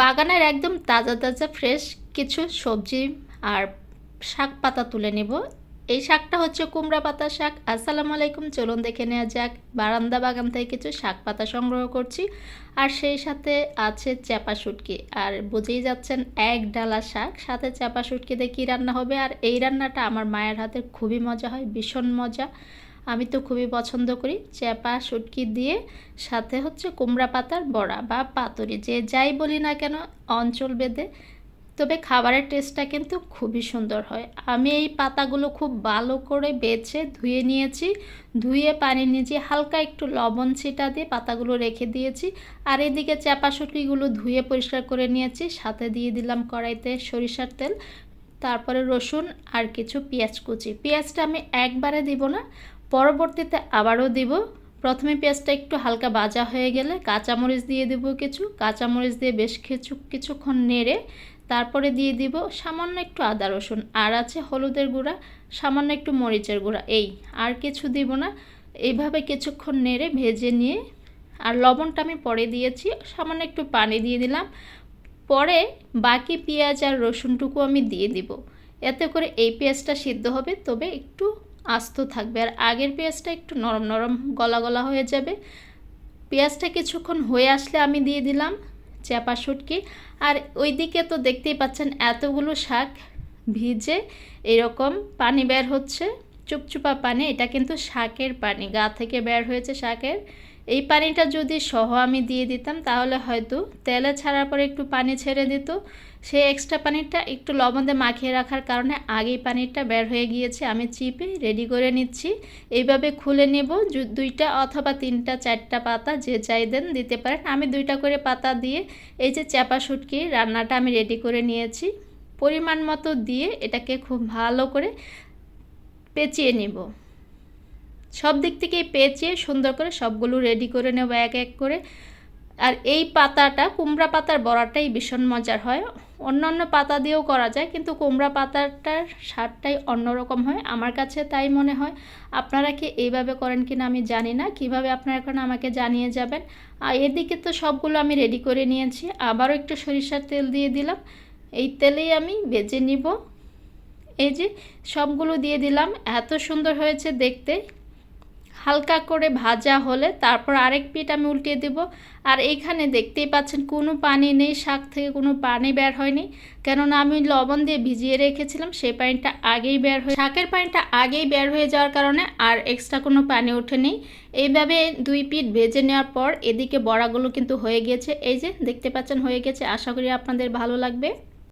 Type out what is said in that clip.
বাগানের একদম তাজা তাজা ফ্রেশ কিছু সবজি আর শাক পাতা তুলে নেব। এই শাকটা হচ্ছে কুমড়া পাতা শাক। আসসালামু আলাইকুম, চলুন দেখে নেওয়া যাক। বারান্দা বাগান থেকে কিছু শাক পাতা সংগ্রহ করছি, আর সেই সাথে আছে চাপা শুটকি। আর বুঝেই যাচ্ছেন, এক ডালা শাক সাথে চাপা শুটকি দিয়ে কী রান্না হবে। আর এই রান্নাটা আমার মায়ের হাতে খুবই মজা হয়, ভীষণ মজা। আমি তো খুবই পছন্দ করি। চাপা শুটকি দিয়ে সাথে হচ্ছে কুমড়া পাতার বড়া বা পাতুরি, যে যাই বলি না কেন অঞ্চল ভেদে, তবে খাবারের টেস্টটা কিন্তু খুবই সুন্দর হয়। আমি এই পাতাগুলো খুব ভালো করে বেছে ধুয়ে নিয়েছি। ধুয়ে পানি নিয়ে হালকা একটু লবণ ছিটা দিয়ে পাতাগুলো রেখে দিয়েছি। আর এদিকে চাপা শুটকিগুলো ধুয়ে পরিষ্কার করে নিয়েছি। সাথে দিয়ে দিলাম কড়াইতে সরিষার তেল, তারপরে রসুন আর কিছু পেঁয়াজ কুচি। পেঁয়াজটা আমি একবারে দিব না, পরবর্তীতে আবারও দিব। প্রথমে পেঁয়াজটা একটু হালকা ভাজা হয়ে গেলে কাঁচামরিচ দিয়ে দেব কিছু। কাঁচামরিচ দিয়ে বেশ কিছুক্ষণ নেড়ে তারপরে দিয়ে দিব সামান্য একটু আদা রসুন, আর আছে হলুদের গুঁড়া, সামান্য একটু মরিচের গুঁড়া, এই আর কিছু দিব না। এইভাবে কিছুক্ষণ নেড়ে ভেজে নিয়ে, আর লবণটা আমি পরে দিয়েছি, সামান্য একটু পানি দিয়ে দিলাম। পরে বাকি পেঁয়াজ আর রসুনটুকু আমি দিয়ে দিব। এতে করে এই পেঁয়াজটা সিদ্ধ হবে, তবে একটু আস্ত থাকবে। আর আগের পেঁয়াজটা একটু নরম নরম গলা গলা হয়ে যাবে। পেঁয়াজটা কিছুক্ষণ হয়ে আসলে আমি দিয়ে দিলাম চাপা শুটকি। আর ওইদিকে তো দেখতেই পাচ্ছেন এতগুলো শাক ভিজে এরকম পানি বের হচ্ছে, চুপচুপা পানি। এটা কিন্তু শাকের পানি, গা থেকে বের হয়েছে শাকের। এই পানিটা যদি সহ আমি দিয়ে দিতাম তাহলে হয়তো তেলে ছাড়ার পরে একটু পানি ছেড়ে দিত। সেই এক্সট্রা পানিটা একটু লবণ দিয়ে মাখিয়ে রাখার কারণে আগেই পানিটা বের হয়ে গিয়েছে। আমি চিপে রেডি করে নিচ্ছি। এইভাবে খুলে নেব। দুইটা অথবা তিনটা চারটা পাতা যে চাই দেন দিতে পারেন। আমি দুইটা করে পাতা দিয়ে এই যে চাপা শুটকি রান্নাটা আমি রেডি করে নিয়েছি। পরিমাণ মতো দিয়ে এটাকে খুব ভালো করে পেঁচিয়ে নেব। সব দিক থেকে পেঁচিয়ে সুন্দর করে সবগুলো রেডি করে নেব এক এক করে। আর এই পাতাটা কুমড়া পাতার বড়াটাই ভীষণ মজার হয়। অন্যান্য পাতা দিয়েও করা যায়, কিন্তু কুমড়া পাতাটার স্বাদটাই অন্যরকম হয়, আমার কাছে তাই মনে হয়। আপনারা কি এইভাবে করেন কিনা আমি জানি না, কিভাবে আপনারা এখন আমাকে জানিয়ে যাবেন। আর এদিকে তো সবগুলো আমি রেডি করে নিয়েছি। আবারও একটু সরিষার তেল দিয়ে দিলাম। এই তেলেই আমি ভেজে নিব। এই যে সবগুলো দিয়ে দিলাম, এত সুন্দর হয়েছে দেখতে। হালকা করে ভাজা হলে তারপর আরেক পিঠ আমি উল্টিয়ে দেব। আর এইখানে দেখতেই পাচ্ছেন কোনো পানি নেই, শাক থেকে কোনো পানি বের হয়নি, কেননা আমি লবণ দিয়ে ভিজিয়ে রেখেছিলাম। সেই পানিটা আগেই বের হয়ে, শাকের পানিটা আগেই বের হয়ে যাওয়ার কারণে আর এক্সট্রা কোনো পানি ওঠেনি। এইভাবে দুই পিঠ ভেজে নেওয়ার পর এদিকে বড়াগুলো কিন্তু হয়ে গেছে। এই যে দেখতে পাচ্ছেন হয়ে গেছে। আশা করি আপনাদের ভালো লাগবে।